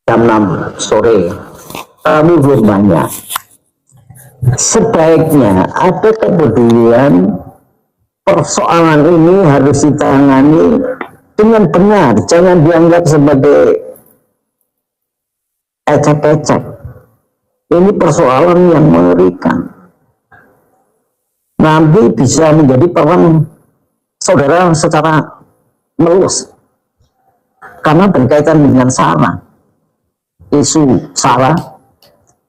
jam 6 sore kami belum banyak. Sebaiknya ada kepedulian, persoalan ini harus ditangani dengan benar, jangan dianggap sebagai ecek-ecek. Ini persoalan yang mengerikan. Nanti bisa menjadi perang saudara secara melus, karena berkaitan dengan sara, isu sara,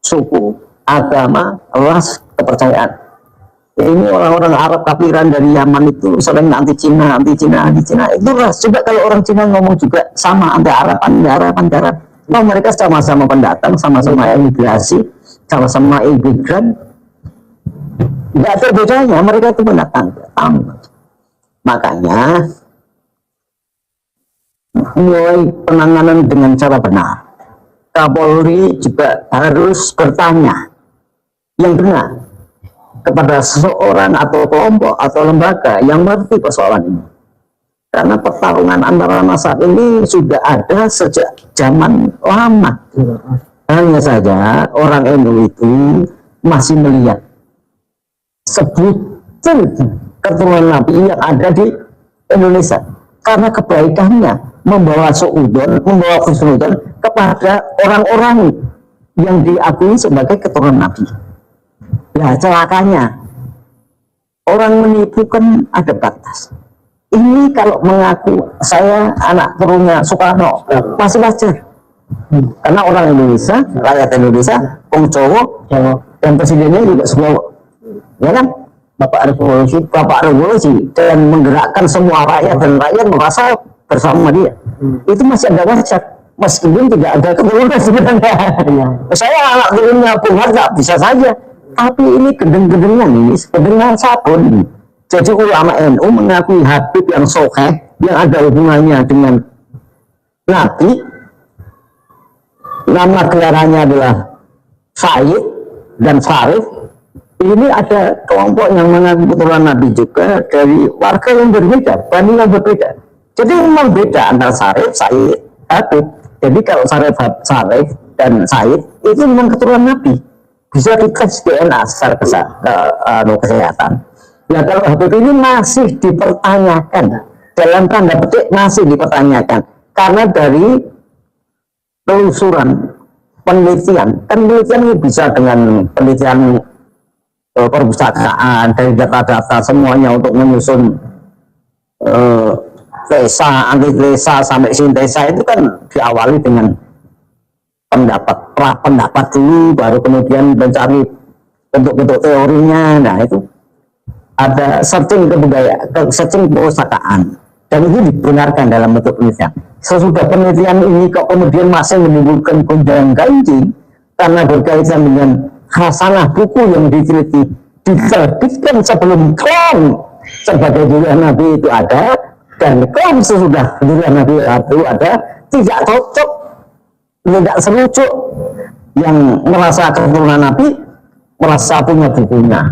suku, agama, ras, kepercayaan. Ini orang-orang Arab kafiran dari Yaman itu sering anti Cina. Itu ras. Coba kalau orang Cina ngomong juga sama, anti Arab. Nah, mereka sama-sama pendatang, sama-sama imigrasi, sama-sama imigran. Tidak ada bedanya, mereka itu pendatang. Makanya mulai penanganan dengan cara benar. Kapolri juga harus bertanya yang benar kepada seseorang atau kelompok atau lembaga yang mengerti persoalan ini. Karena pertarungan antara masa ini sudah ada sejak zaman lama. Hanya saja orang NU itu masih melihat sebutan keturunan Nabi yang ada di Indonesia, karena kebaikannya membawa suudon, membawa khusnudon kepada orang-orang yang diakui sebagai keturunan Nabi. Nah, celakanya orang menipu kan ada batas. Ini kalau mengaku saya anak turunnya Soekarno masih wajar, karena orang Indonesia, rakyat Indonesia, Om Jawa, dan presidennya juga semua, ya kan, Bapak Revolusi, dan menggerakkan semua rakyat, dan rakyat merasa bersama dia. Itu masih ada wajar, meskipun tidak ada keturunan sebenarnya. Saya anak turunnya Bung Hatta bisa saja, tapi ini gedeng-gedengan, ini gedengan sabun. Jadi ulama NU mengakui Habib yang sokeh, yang ada hubungannya dengan Nabi, nama gelarannya adalah Said dan Syarif. Ini ada kelompok yang mengaku keturunan Nabi juga dari warga yang berbeda, bani yang berbeda. Jadi memang beda antara Syarif, Said, Habib. Jadi kalau Syarif dan Said itu memang keturunan Nabi, bisa dites DNA secara kesehatan. Ya, kalau Habib ini masih dipertanyakan, dalam tanda petik masih dipertanyakan, karena dari telusuran penelitian ini bisa dengan penelitian perpustakaan, dari data-data semuanya untuk menyusun tesa, antitesa sampai sintesa, itu kan diawali dengan pendapat dulu, baru kemudian mencari bentuk-bentuk teorinya. Nah, itu ada searching kebudayaan, searching perpustakaan, dan itu dibenarkan dalam bentuk penelitian. Sesudah penelitian ini kok kemudian masih menimbulkan gonjang-ganjing karena berkaitan dengan khasanah buku yang diteliti, diterbitkan sebelum klaim sebagai durian Nabi itu ada, dan klaim sesudah durian Nabi itu ada, tidak cocok, tidak serucuk. Yang merasa keturunan Nabi merasa punya bukunya,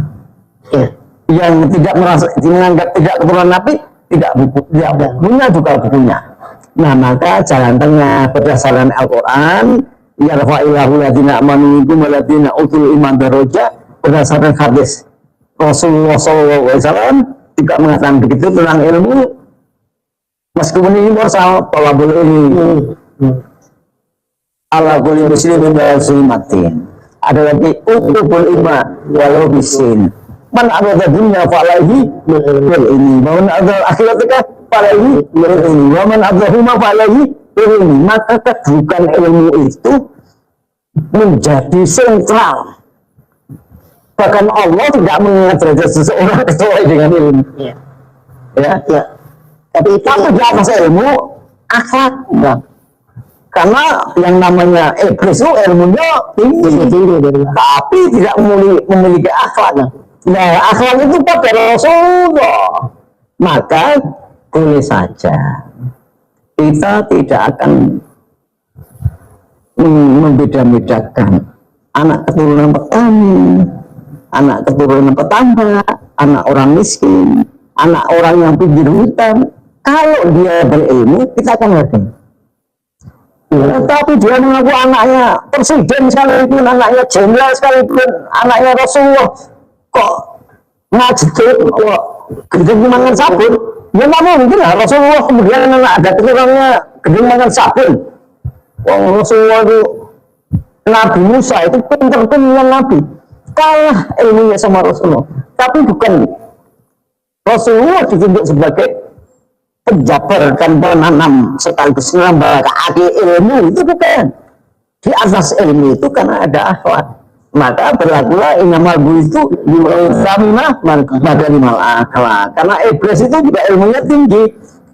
yang tidak merasa menganggap tidak keturunan Nabi tidak punya juga bukunya. Nah, maka jalan tengah berdasarkan Al-Quran, yarfa'illahu ladina amanu minkum waladina utul iman daraja, berdasarkan hadis Rasulullah SAW juga mengatakan begitu tentang ilmu, meskipun ini mursal, bahwa boleh ini Allah boleh muslimin dan muslimatin, ada lagi utubul iman walau bisin, man abada dunya fa'alaihi bil ini, man abada akhirataka fa'alaihi bil ini, wa man abdahuma fa'alaihi bil ini. Maka kedudukan ilmu itu menjadi sentral. Bahkan Allah tidak mengingat derajat seseorang kecuali dengan ilmu. Ya. Tapi di atas ilmu, akhlak. Karena yang namanya iblis itu ilmunya tinggi, tapi tidak memiliki akhlak. Nah, akhlak itu pada Rasulullah. Maka boleh saja kita tidak akan membeda-bedakan anak keturunan petani, anak keturunan petambak, anak orang miskin, anak orang yang pinggir hutan. Kalau dia berilmu, kita akan hargai. Tapi dia mengaku anaknya presiden sekalipun, anaknya jenderal sekalipun, anaknya Rasulullah, kok ngajedut, kok gendeng mangan sabun? Ya nggak mungkin lah Rasulullah kemudian ada keturunannya gendeng mangan sabun. Wong Rasulullah itu Nabi Musa itu pinter-pinter Nabi, kalah ilmunya sama Rasulullah. Tapi bukan Rasulullah ditunjuk sebagai penjabar dan penanam sekaligus menambah ilmu, itu bukan. Di atas ilmu itu karena ada akhlak, maka berlakulah inamal itu samimah maka limal akhlak. Karena iblis itu juga ilmunya tinggi.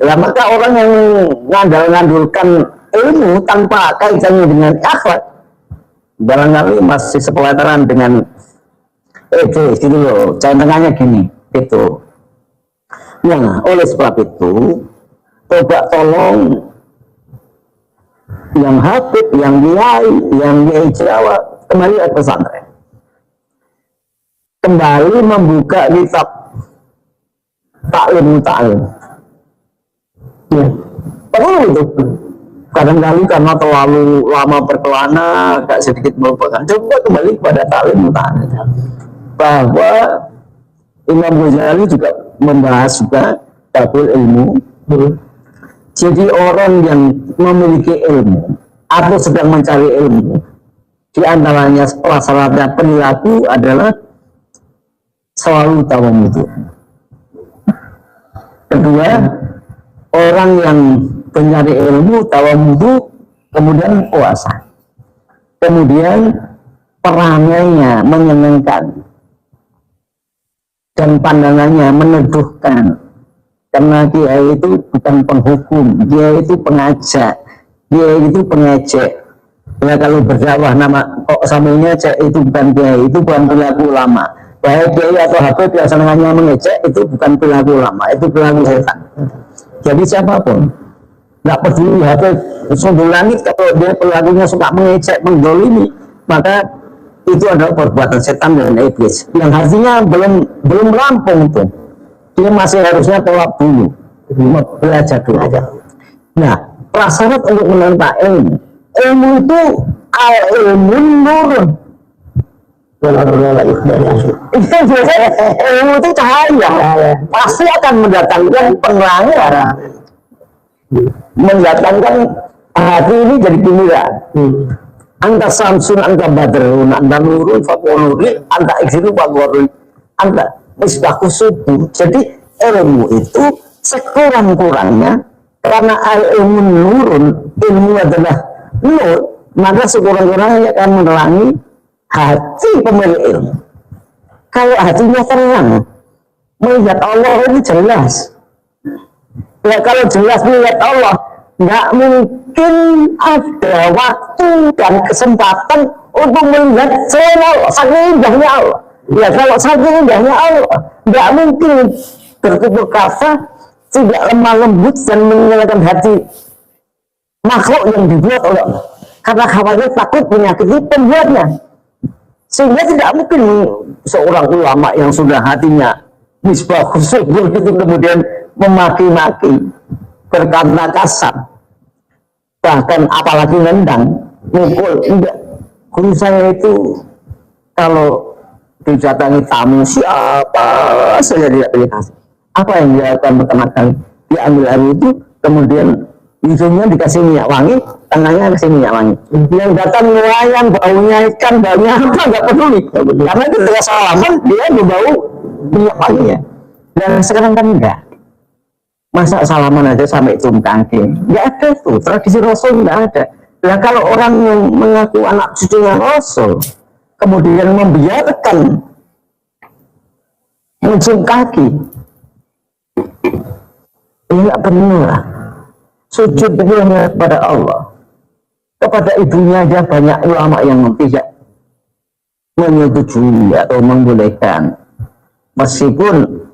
Ya, maka orang yang ngandalkan ilmu tanpa kaitannya dengan akhlak barangkali masih sepelataran dengan iblis gitu loh. Contohnya gini gitu. Nah, oleh sebab itu, coba tolong yang habib, yang kiai Jawa kembali ke pesantren, kembali membuka kitab taklim. Ya, perlu itu. Kadang-kali karena terlalu lama berkelana, agak sedikit melupakan. Coba kembali kepada taklim bahwa Imam Ghazali juga membahas juga tabul ilmu. Jadi orang yang memiliki ilmu atau sedang mencari ilmu, di antaranya syaratnya perilaku adalah selalu tawadhu. Kedua, orang yang mencari ilmu tawadhu, kemudian puasa, kemudian perangainya menyenangkan dan pandangannya meneduhkan, karena dia itu bukan penghukum, dia itu pengajak, dia itu pengejek. Ya kalau berdakwah nama kok samanya cek itu bukan dia, itu bukan perilaku ulama. Baik dia atau habib yang senangannya mengejek itu bukan perilaku ulama, itu perilaku setan. Jadi siapapun nggak peduli habib sumber langit, kalau dia perilakunya suka mengejek, mendolimi, maka itu adalah perbuatan setan dan iblis yang artinya belum rampung itu. Dia masih harusnya tolak dulu, belajar dulu. Nah, prasyarat untuk menempa ilmu itu ilmu nurun. Ilmu itu cahaya, pasti akan mendatangkan penerangan, mendatangkan hati ini jadi gemilang. Anta samsun, anta badrun, anta nurun, fakonuri, anta iksiru, fakonuri, anta misbahku subuh. Jadi ilmu itu sekurang-kurangnya, karena ilmu nurun, ilmu adalah nur, maka sekurang-kurangnya akan menerangi hati pemilik ilmu. Kalau hatinya terang, melihat Allah ini jelas. Ya kalau jelas melihat Allah, nggak mungkin ada waktu dan kesempatan untuk melihat selain Allah, saking indahnya Allah. Ya kalau saking indahnya Allah, nggak mungkin bertutur kata tidak lemah lembut dan menyenangkan hati makhluk yang dibuat oleh Allah, karena khawatir takut menyakiti pembuatnya. Sehingga tidak mungkin seorang ulama yang sudah hatinya misbah khusyuk itu kemudian memaki-maki, berkata kasar, bahkan apalagi nendang, mukul. Enggak. Guru saya itu kalau didatangi tamu siapa saja tidak pilih kasih. Apa yang dia akan pertama kali? Dia ambil air itu, kemudian hidungnya dikasih minyak wangi, tangannya kasih minyak wangi. Yang datang nelayan, baunya ikan, baunya apa, nggak peduli. Karena ketika salaman dia berbau minyak wanginya. Dan sekarang kan enggak. Masa salaman aja sampai cium kaki? Nggak ada tuh, tradisi Rasul nggak ada. Nah kalau orang yang mengaku anak cucunya Rasul, kemudian membiarkan mencium kaki, ini nggak benar. Sujud hanya kepada Allah, kepada ibunya aja banyak ulama yang tidak menyetujui atau membolehkan, meskipun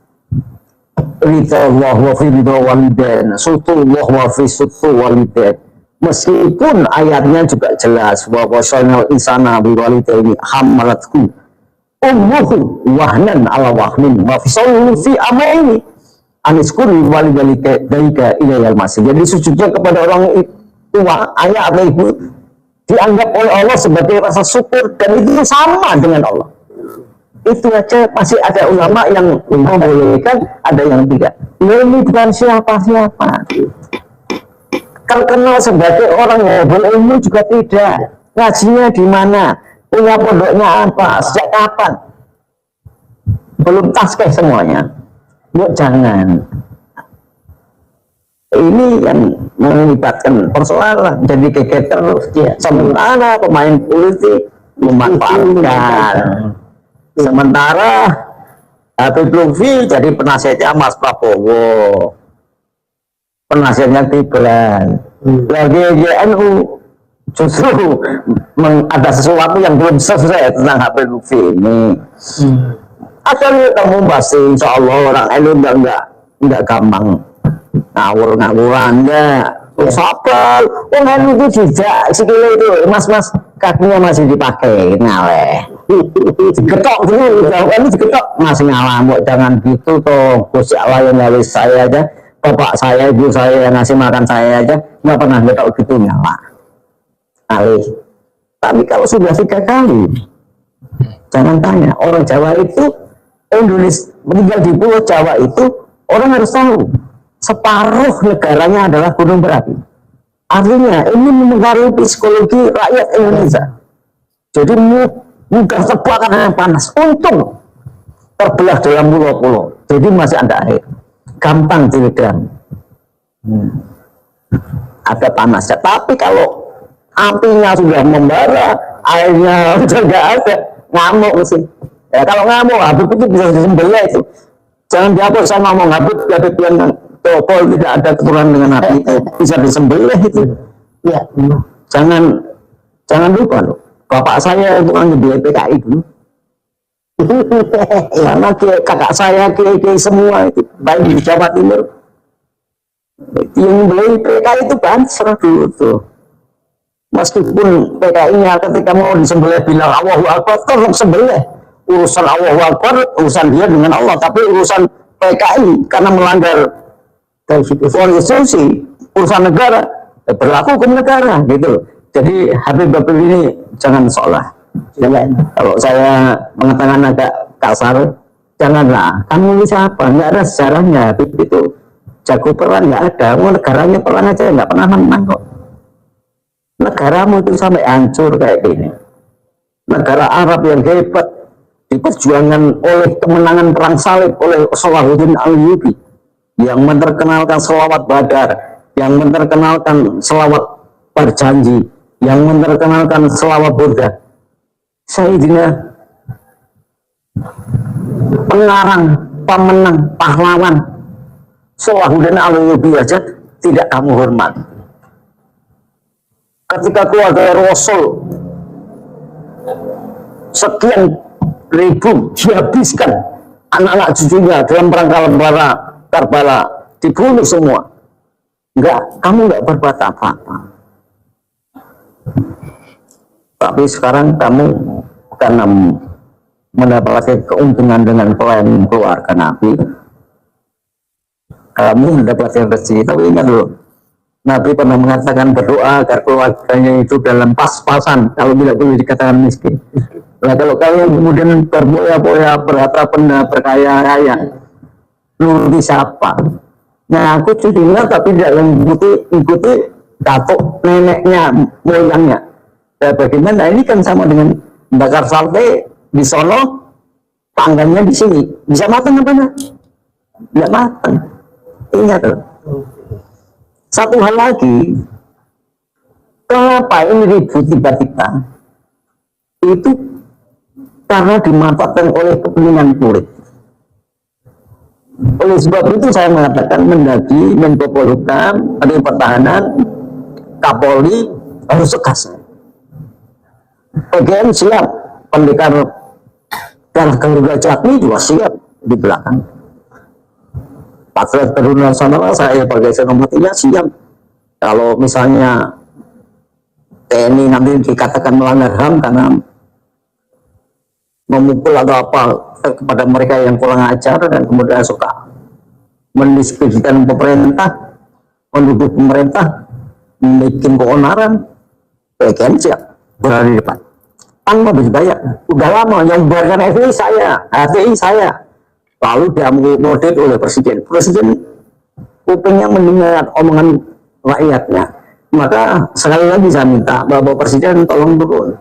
ridha Allah wa fi ridha walidain, sutullah wa fi sutu walidain, meskipun ayatnya juga jelas wa wasalnal insana bi walidaini hamalatku ummuhu wahnan ala wahnin wa fisaluhu fi amaini aniskuri walidalika ilayal masih. Jadi sujudnya kepada tua, ayah atau ibu dianggap oleh Allah sebagai rasa syukur, dan itu sama dengan Allah. Itu aja masih ada ulama yang membolehkan, ada yang tidak. Ini bukan siapa-siapa. Terkenal sebagai orang yang berilmu juga tidak. Ngajinya di mana? Punya pondoknya apa? Sejak kapan? Belum tasbih semuanya. Yuk jangan. Ini yang melibatkan persoalan. Jadi geger terus. Ya. Sementara pemain politik memanfaatkan. Sementara Habib Lutfi jadi penasihatnya Mas Prabowo, penasihatnya Gibran. Lagi GNU justru ada sesuatu yang belum selesai tentang Habib Lutfi ini. Asal kamu pasti insya Allah orang NU enggak gampang ngawur-ngawuran enggak. Sabar, orang NU itu tidak sekilo itu, mas kakinya masih dipakai ngaleh. Digetok dulu, ini digetok masih ngalah. Jangan gitu toh, Gus lain lewis saya aja, bapak saya, ibu saya yang ngasih makan saya aja nggak pernah getok gitu ngalah. Alih. Tapi kalau sudah 3 kali, jangan tanya. Orang Jawa itu, Indonesia meninggal di Pulau Jawa itu, orang harus tahu separuh negaranya adalah gunung berapi. Artinya ini mempengaruhi psikologi rakyat Indonesia. Jadi mudah terbakar dengan panas. Untung terbelah dalam pulau-pulau. Jadi masih ada air. Gampang diredam. Ada panasnya. Tapi kalau apinya sudah membara, airnya sudah nggak ada, ngamuk sih. Ya kalau ngamuk, Habib itu bisa disembelih itu. Jangan dihapus sama ngomong Habib yang Topol tidak ada keturunan dengan Nabi itu bisa disembelih itu. Ya, jangan lupa loh. Bapak saya itu kan di PKI dulu. Karena kakak saya kiai semua itu baik di Jawa Timur. Yang beli PKI itu banser dulu tuh. Meskipun PKI-nya ketika mau disembelih bilang Allahu Akbar, tetap sembelih. Urusan Allahu Akbar, urusan dia dengan Allah. Tapi urusan PKI karena melanggar konstitusi, urusan negara, berlaku hukum negara gitu. Jadi Habib ini jangan seolah. Kalau saya mengatakan agak kasar, janganlah. Kamu ini siapa? Nggak ada sejarahnya. Habib itu jago perang nggak ada. Mau negaranya perang aja nggak pernah menang kok. Negaramu itu sampai hancur kayak gini. Negara Arab yang hebat diperjuangkan oleh kemenangan perang salib oleh Salahuddin Ayyubi, yang menerkenalkan selawat Badar, yang menerkenalkan selawat berjanji, yang menerkenalkan selawat Burda. Sayyidina pengarang, pemenang, pahlawan Salahuddin Ayyubi aja tidak kamu hormat. Ketika keluarga Rasul sekian ribu dihabiskan anak-anak cucunya dalam perang Karbala dibunuh semua. Kamu enggak berbuat apa-apa. Tapi sekarang kamu karena mendapatkan keuntungan dengan pelayanan keluarga Nabi, kamu mendapatkan rezeki. Tapi ingat dulu, Nabi pernah mengatakan berdoa agar keluarganya itu dalam pas-pasan, kalau tidak boleh dikatakan miskin. Nah kalau kalian kemudian berboya-boya, berharta benda, berkaya raya, nuruti siapa? Nah aku dengar tapi tidak ikuti datuk neneknya, moyangnya. Nah, bagaimana ini kan sama dengan bakar sate di sono, tangganya di sini, bisa matang apa enggak? Tidak matang. Ingat loh. Satu hal lagi, kenapa ini ribut tiba-tiba? Itu karena dimanfaatkan oleh kepentingan politik. Oleh sebab itu saya mengatakan Mendagri, Menko Polhukam, Menteri Pertahanan, Kapolri harus tegas. PGN siap, pendekar darah Garuda Jatni juga siap di belakang. Patriot Garuda Nusantara saya sebagai senopatinya siap. Kalau misalnya TNI nanti dikatakan melanggar HAM karena memukul atau apa kepada mereka yang kurang ajar dan kemudian suka mendiskreditkan pemerintah, mendukung pemerintah, bikin keonaran, PKN siap berada di depan tanpa dibayar. Udah lama yang membayarkan FPI saya, HTI saya. Lalu diakomodir oleh presiden. Presiden kupingnya mendengar omongan rakyatnya. Maka sekali lagi saya minta Bapak Presiden tolong turun.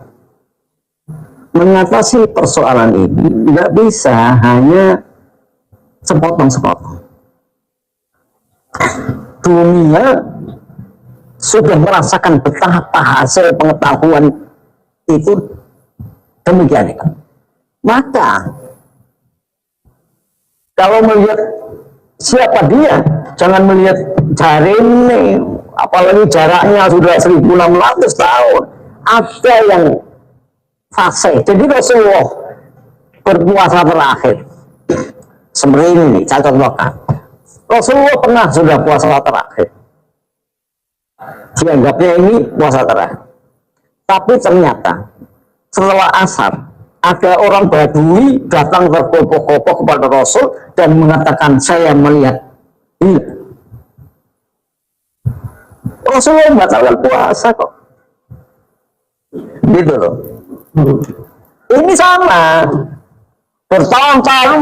Mengatasi persoalan ini nggak bisa hanya sepotong-sepotong. Dunia sudah merasakan betapa hasil pengetahuan itu demikian. Maka kalau melihat siapa dia, jangan melihat jari ini, apalagi jaraknya sudah 1600 tahun. Ada yang fase. Jadi Rasulullah berpuasa terakhir seperti ini nih, saya contohkan. Rasulullah pernah sudah puasa terakhir, dianggapnya ini puasa terakhir, tapi ternyata setelah asar ada orang Badui datang tergopoh-gopoh kepada Rasul dan mengatakan saya melihat hilal. Rasulullah membatalkan puasa kok, gitu loh. Ini sama bertahun-tahun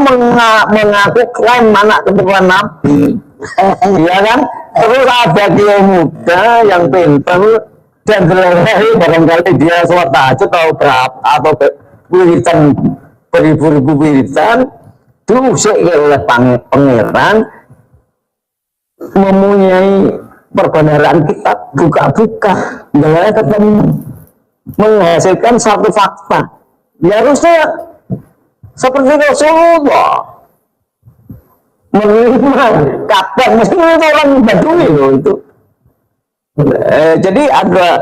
mengaku klaim anak keturunan Nabi, ya kan? Terus ada dia muda yang pintar dan terlerai, barangkali dia sholat tahajud atau berapa atau wiridan beribu-ribu wiridan, diusik oleh pangeran, mempunyai perbenaran kita buka-buka, nggak ketemu, menghasilkan satu fakta. Ya harusnya seperti Rasulullah menerima kabar, meskipun itu orang Badui loh itu. Jadi ada,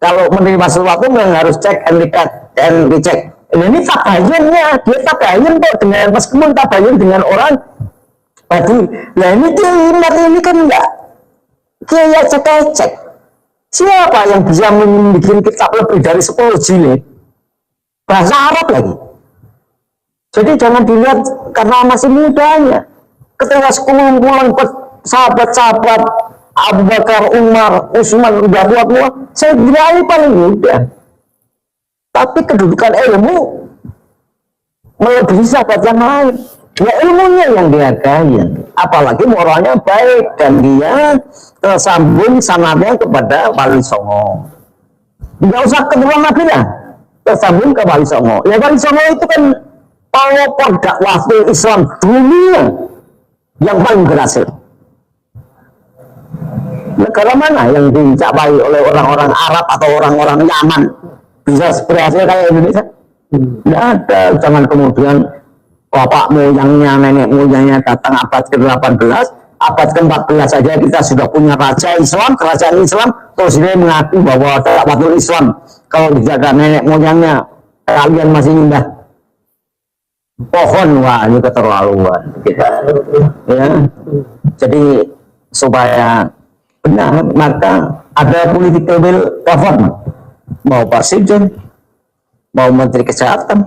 kalau menerima sesuatu yang harus cek and recheck. Ini tabayunnya, dia tabayun kok dengan, meskipun tabayun dengan orang Badui. Nah ini dia ini kan enggak, dia cek. Siapa yang bisa membuat kitab lebih dari 10 jilid bahasa Arab lagi? Jadi jangan dilihat karena masih mudanya. Ketika sekumpulan sahabat-sahabat Abu Bakar, Umar, Utsman udah tua-tua, saya kira ini paling muda. Tapi kedudukan ilmu melebihi sahabat yang lain. Ya ilmunya yang dihargai, apalagi moralnya baik dan dia tersambung sanadnya kepada Wali Songo. Nggak usah keturunan Nabi lah, tersambung ke Wali Songo. Ya Wali Songo itu kan pelopor dakwah Islam dunia yang paling berhasil. Negara mana yang dicapai oleh orang-orang Arab atau orang-orang Yaman bisa berhasil kayak Indonesia? Tidak ada. Jangan kemudian bapak moyangnya, nenek moyangnya datang abad ke-18, abad ke-14 saja kita sudah punya raja Islam, kerajaan Islam, terus ini mengaku bahwa dakwatul Islam. Kalau dijaga nenek moyangnya, kalian masih nyembah pohon, wah ini keterlaluan kita. Ya. Jadi supaya benar, maka ada political will government, mau presiden, mau menteri kesehatan,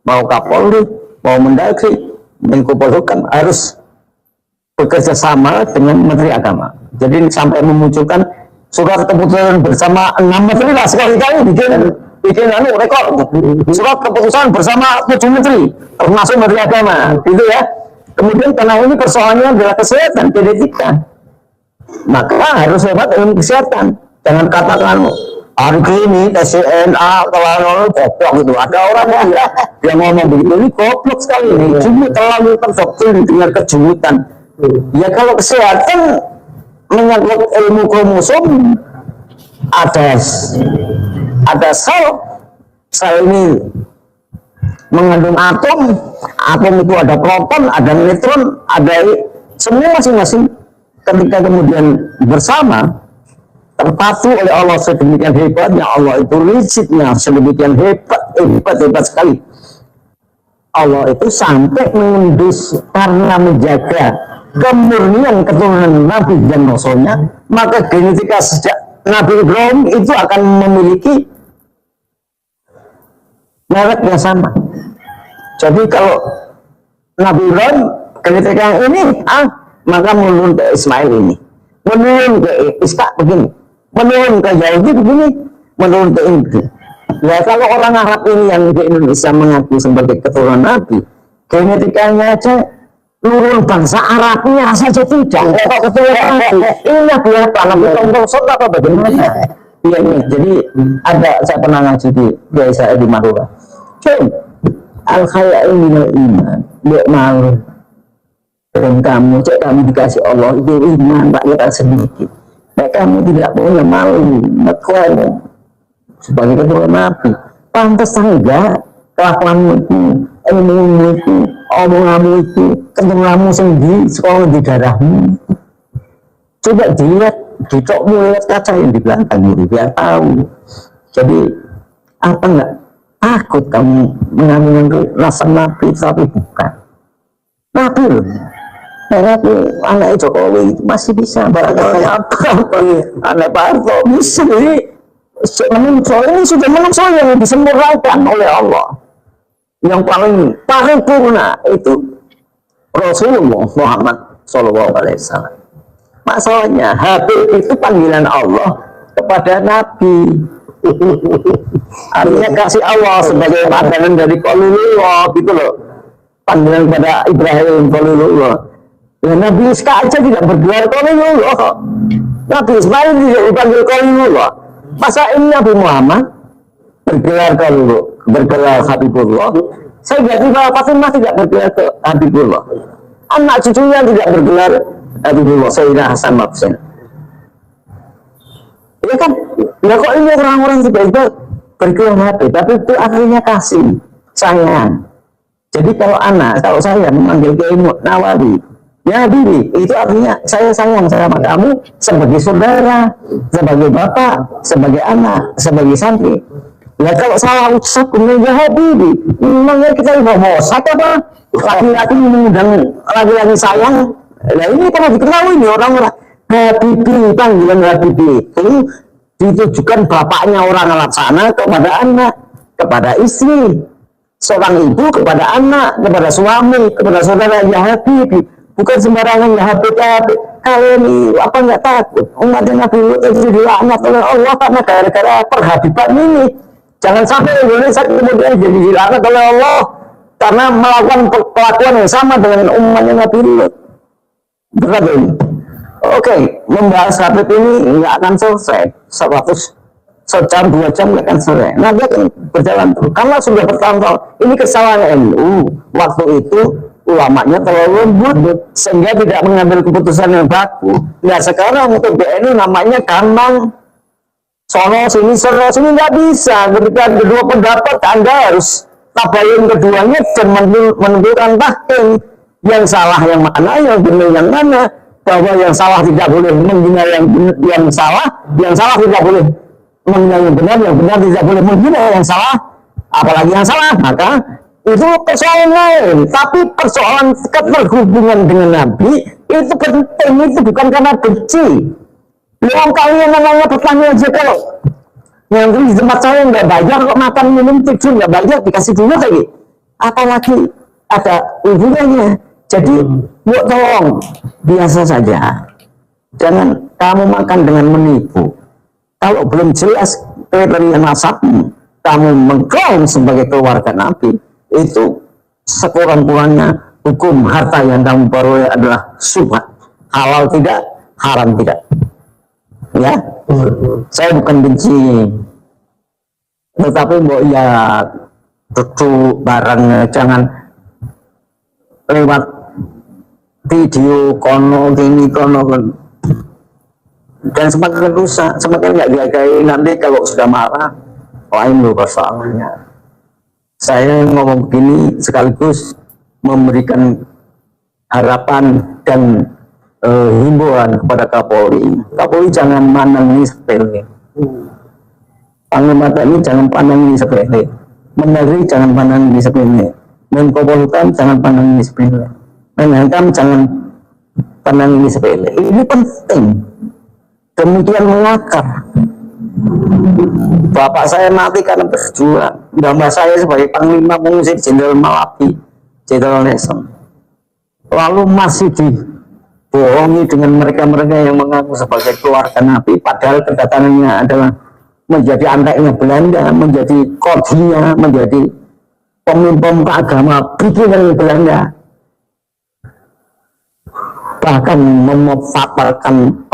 mau kapolri, mau mendagri, Menko Polhukam harus bekerja sama dengan Menteri Agama. Jadi sampai memunculkan surat keputusan bersama 6 menteri lah, sekali-kali bikin rekor surat keputusan bersama 7 menteri termasuk Menteri Agama, gitu ya. Kemudian karena ini persoalannya adalah kesehatan, pendidikan, maka harus lewat ilmu kesehatan. Jangan katakan hari ini tes DNA kalau goblok gitu. Ada orang yang ngomong begitu, ini goblok sekali ini, cuma terlalu terdoktrin dengan kejutan. Ya kalau kesehatan menyangkut ilmu kromosom, ada sel ini mengandung atom itu ada proton, ada neutron, ada semua masing-masing. Ketika kemudian bersama terpatu oleh Allah sedemikian hebatnya, Allah itu rigidnya sedemikian hebat sekali. Allah itu sampai mengendus karena menjaga kemurnian keturunan Nabi dan Rasulnya, maka genetika sejak Nabi Ibrahim itu akan memiliki merek yang sama. Jadi kalau Nabi Ibrahim genetika yang ini, maka menurun ke Ismail ini, menurun ke Ishak begini, menurun ke Yahudi begini, menurun ke Inggris. Ya kalau orang Arab ini yang di Indonesia mengaku sebagai keturunan Nabi, genetikanya aja turun bangsa Arabnya saja tidak. Keturunan Nabi, ini Nabi apa? Nabi Tongkosot apa bagaimana? Iya ini, jadi ada saya pernah ngaji di Biasa di Madura. Cuy, al-khaya'il minal iman, dia malu. Dan kamu, cek kamu dikasih Allah itu iman, rakyat sedikit. Nah, kamu tidak punya malu, makhluk sebagai keturunan Nabi. Pantas enggak kelakuanmu itu, ilmumu itu, omonganmu itu, ketemuanmu sendiri, sekolah di darahmu. Coba dilihat, dicokmu lihat kaca yang di belakang itu, biar tahu. Jadi, apa enggak takut kamu mengambil rasa Nabi, tapi bukan. Nabi loh. Nabi, anak Jokowi itu masih bisa, barangkali apa, anak Pak Harto bisa, jadi menungso ini sudah menungso yang disempurnakan oleh Allah. Yang paling paripurna itu Rasulullah Muhammad SAW. Masalahnya Habib itu panggilan Allah kepada Nabi. Artinya kasih Allah sebagai panggilan dari Qalilullah gitu loh. Panggilan kepada Ibrahim Qalilullah. Ya, Nabi Iska aja tidak bergelar Qalilullah. Nabi Ismail tidak dipanggil Qalilullah. Masa ini Nabi Muhammad bergelar Qalilullah, bergelar Habibullah. Saya jadi Fatimah tidak bergelar ke Habibullah. Anak cucunya tidak bergelar Habibullah, Sayyidina Hasan Husain. Ya kan? Ya kok ini orang-orang tiba-tiba bergelar Habib, tapi itu artinya kasih, sayang. Jadi kalau kalau saya memanggil Kiai Nawawi, ya Bibi, itu artinya saya sayang sama kamu sebagai saudara, sebagai bapak, sebagai anak, sebagai santri. Ya kalau salah ucap kemudian ya Bibi, memangnya kita bosan apa? Laki-laki mengundang laki-laki sayang. Nah ini kalau diketahui ini orang-orang Habibi, panggilan Habibi itu ditujukan bapaknya orang Arab sana kepada anak, kepada istri, seorang ibu kepada anak, kepada suami, kepada saudara ya Habibi. Bukan sembarangan ya Habib. Kalian ini apa nggak takut umat Nabi Lut itu dilaknat oleh Allah karena gara-gara perhabiban ini. Jangan sampai Indonesia kemudian jadi dilaknat oleh Allah karena melakukan kelakuan yang sama dengan umatnya Nabi Lut. Berat ini. Oke, membahas Habib ini nggak akan selesai. 100 2 jam nggak akan selesai. Nanti akan berjalan terus. Karena sudah bertahun-tahun. Ini kesalahan NU. Waktu itu ulamanya terlalu lembut sehingga tidak mengambil keputusan yang baku. Nah sekarang untuk BNU namanya gampang, sono sini nggak bisa. Ketika kedua pendapat Anda harus tabayun keduanya dan menentukan tahkim yang salah yang mana, yang benar yang mana. Bahwa yang salah tidak boleh menghina yang salah tidak boleh menghina yang benar tidak boleh menghina yang salah, apalagi yang salah. Maka itu persoalan lain, tapi persoalan keterhubungan dengan Nabi itu penting, itu bukan karena benci. Yang kalian namanya bertanya aja kalau yang di tempat saya nggak bayar kok makan minum tidur nggak bayar dikasih duit lagi, apalagi ada hubungannya. Jadi buat tolong biasa saja, jangan kamu makan dengan menipu. Kalau belum jelas kriteria nasabmu, kamu mengklaim sebagai keluarga Nabi, itu sekurang-kurangnya hukum harta yang kamu peroleh adalah subhat, halal tidak, haram tidak. Ya, saya bukan benci, tetapi ya tentu barangnya jangan lewat video kono gini kono dan semakin rusak, semakin nggak dihargai. Nanti kalau sudah marah lain loh persoalannya. Saya ngomong begini sekaligus memberikan harapan dan himbauan kepada Kapolri. Kapolri jangan pandang ini sepele. Panglima TNI jangan pandang ini sepele. Mendagri jangan pandang ini sepele. Menko Polhukam jangan pandang ini sepele. Menhankam jangan pandang ini sepele. Ini penting. Demikian mengakar. Bapak saya mati karena berjuang. Bapak saya sebagai Panglima mengusir Jenderal Malabi, Jenderal Nelson. Lalu masih bohongi dengan mereka-mereka yang mengaku sebagai keluarga Nabi, padahal kedatangannya adalah menjadi anaknya Belanda, menjadi kodinya, menjadi pemimpin agama bikinan Belanda, bahkan memaparkan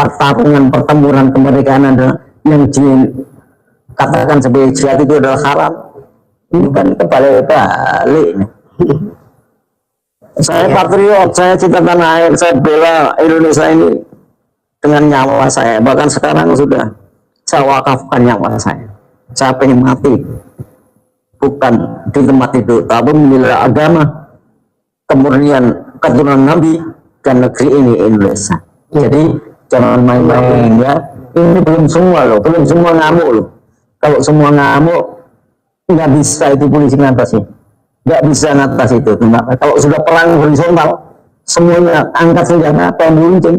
pertempuran kemerdekaan adalah yang dikatakan sebagai jihad itu adalah haram. Ini kan kebalik-balik. Saya patriot, saya cinta tanah air, saya bela Indonesia ini dengan nyawa saya. Bahkan sekarang sudah saya wakafkan nyawa saya. Saya pengen mati, bukan di tempat itu, tapi membela agama, kemurnian keturunan Nabi dan negeri ini Indonesia. Jadi jangan main-main ya. Ini belum semua loh, belum semua ngamuk loh. Kalau semua ngamuk, nggak bisa itu polisi ngatasi, nggak bisa ngatasi itu. Kalau sudah perang horizontal, semuanya angkat senjata, pembuncing,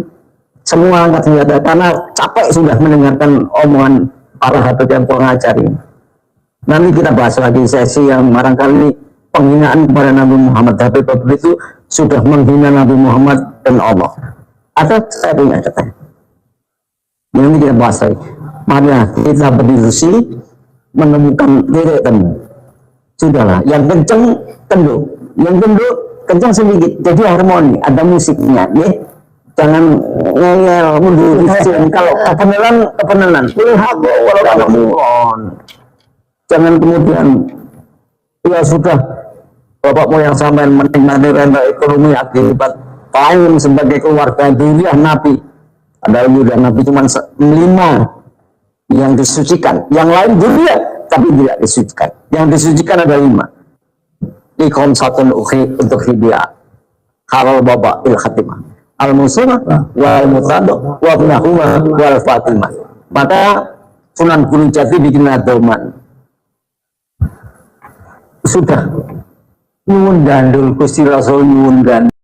semua angkat senjata karena capek sudah mendengarkan omongan para habib yang pengajar ini. Nanti kita bahas lagi sesi yang barangkali penghinaan kepada Nabi Muhammad. Habib itu sudah menghina Nabi Muhammad dan Allah. Atau saya punya catatan. Nanti kita bahas lagi. Mari kita berdiskusi menemukan titik temu. Sudahlah, yang kenceng kenduk, yang kenduk kenceng sedikit, jadi harmoni, ada musiknya, ya. Jangan ngeyel mundur. Kalau kebenaran, lihat walau kamu. Jangan kemudian ya sudah bapakmu yang sampai menikmati renta ekonomi akibat kaum sebagai keluarga duriah Nabi. Ada duriah Nabi cuma 5 yang disucikan, yang lain duriah tapi tidak disucikan. Yang disucikan ada 5. Ikhom satun ukhi untuk hidiyah halal baba il khatimah al musulmah wal mutadok wa penahumah wal fatimah. Maka Sunan Gunung Jati bikin adoman sudah nyuwun gandul Gusti Rasul nyuwun gandul